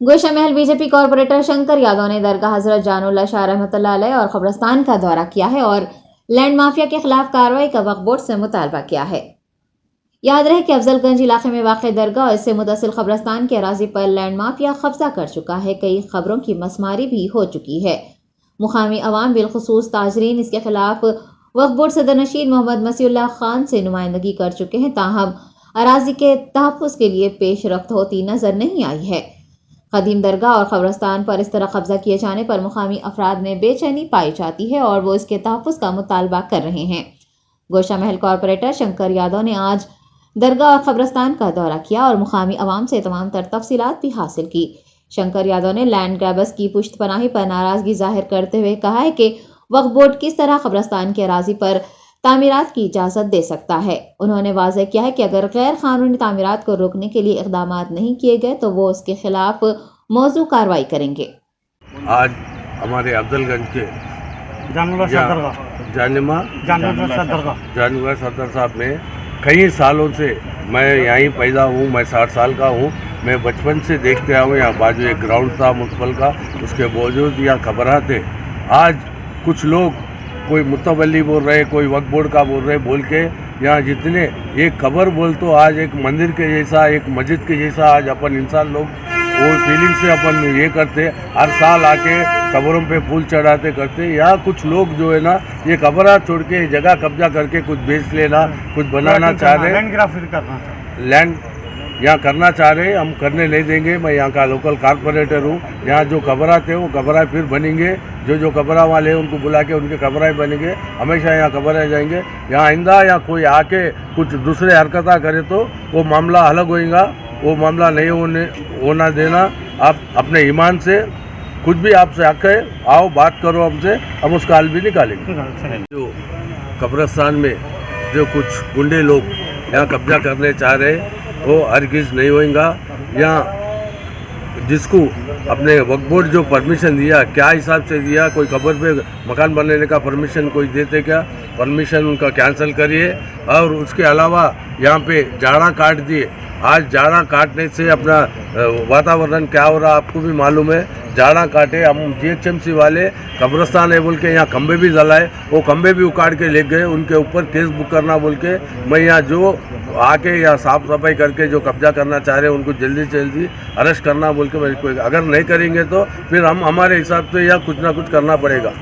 गोशा महल BJP corporator Shankar Yadav ने दरगाह हजरत जानुल्लाह शाह रहमतुल्लाह अलैह और कब्रिस्तान का दौरा किया है और लैंड माफिया के खिलाफ कार्रवाई का वक्फ बोर्ड से मुतालबा किया है। याद रहे कि अफजलगंज इलाके में वाक़ दरगाह और इससे मुतसिल कब्रिस्तान के अराजी पर लैंड माफिया कब्जा कर चुका है। कई खबरों की मसमारी भी हो चुकी है। मुकामी अवाम बिलखुसूस ताजरीन इसके खिलाफ वक्फ बोर्ड सदर नशीन मोहम्मद मसीउल्लाह खान से नुमाइंदगी कर चुके हैं, ताहम अराजी के तहफ़्फ़ुज़ के लिए पेशरफ्त होती नजर नहीं आई है। कदीम दरगाह और कब्रिस्तान पर इस तरह कब्जा किए जाने पर मुकामी अफराद में बेचैनी पाई जाती है और वो इसके तहफ़्फ़ुज़ का मुतालबा कर रहे हैं। गोशा महल कॉर्पोरेटर शंकर यादव ने आज दरगाह और कब्रिस्तान का दौरा किया और मुकामी अवाम से तमाम तर तफसीलात भी हासिल की। शंकर यादव ने लैंड ग्रैबर्स की पुश्तपनाही पर नाराजगी जाहिर करते हुए कहा है कि वक्फ बोर्ड किस तरह कब्रिस्तान के अराजी पर तामीरात की इजाज़त दे सकता है। उन्होंने वाज़ेह किया है कि अगर गैर कानूनी तामीरात को रोकने के लिए इक़दाम नहीं किए गए तो वो उसके खिलाफ मौजू कार्रवाई करेंगे। आज हमारे अफजलगंज के जानुल्लाह सदर साहब में कई सालों से मैं यहीं पैदा हूँ, मैं 60 साल का हूँ। मैं बचपन से देखते आया हूँ। यहाँ बाजू एक ग्राउंड था मुतफल का, उसके बावजूद यहाँ खबरात थे। आज कुछ लोग कोई मुतवल्ली बोल रहे, कोई वक्फ बोर्ड का बोल रहे, बोल के यहाँ जितने एक खबर बोल तो आज एक मंदिर के जैसा, एक मस्जिद के जैसा आज अपन इंसान लोग वो फीलिंग से अपन ये करते, हर साल आके कब्रों पे फूल चढ़ाते करते। यहाँ कुछ लोग जो है ना ये कब्र छोड़ के जगह कब्जा करके कुछ बेच लेना, कुछ बनाना चाह रहे, लैंड यहाँ करना चाह रहे, हम करने नहीं देंगे। मैं यहाँ का लोकल कारपोरेटर हूँ। यहाँ जो कब्रा थे वो कब्रा फिर बनेंगे, जो कब्रा वाले हैं उनको बुला के उनके कब्रा बनेंगे, हमेशा यहाँ कब्रा जाएंगे। यहाँ आइंदा या कोई आके कुछ दूसरे हरकत करे तो वो मामला अलग होएगा, वो मामला नहीं होना देना। आप अपने ईमान से कुछ भी आपसे हक है, आओ बात करो हमसे, हम उसका हल भी निकालेंगे। जो कब्रिस्तान में जो कुछ गुंडे लोग यहाँ कब्जा करने चाह रहे वो हरगिज़ नहीं होएगा। यहाँ जिसको अपने वक्फ बोर्ड जो परमिशन दिया, क्या हिसाब से दिया, कोई कब्र पे मकान बनाने का परमिशन कोई देते क्या? परमिशन उनका कैंसिल करिए। और उसके अलावा यहाँ पे जाड़ा काट दिए। आज जाड़ा काटने से अपना वातावरण क्या हो रहा आपको भी मालूम है। जाड़ा काटे, हम GHMC वाले कब्रिस्तान है बोल के यहाँ खंबे भी जलाए, वो खंबे भी उखाड़ के ले गए, उनके ऊपर केस बुक करना बोल के। मैं यहाँ जो आके यहाँ साफ़ सफाई करके जो कब्जा करना चाह रहे हैं उनको जल्दी से जल्दी अरेस्ट करना बोल के मेरे को, अगर नहीं करेंगे तो फिर हम हमारे हिसाब से यहाँ कुछ ना कुछ करना पड़ेगा।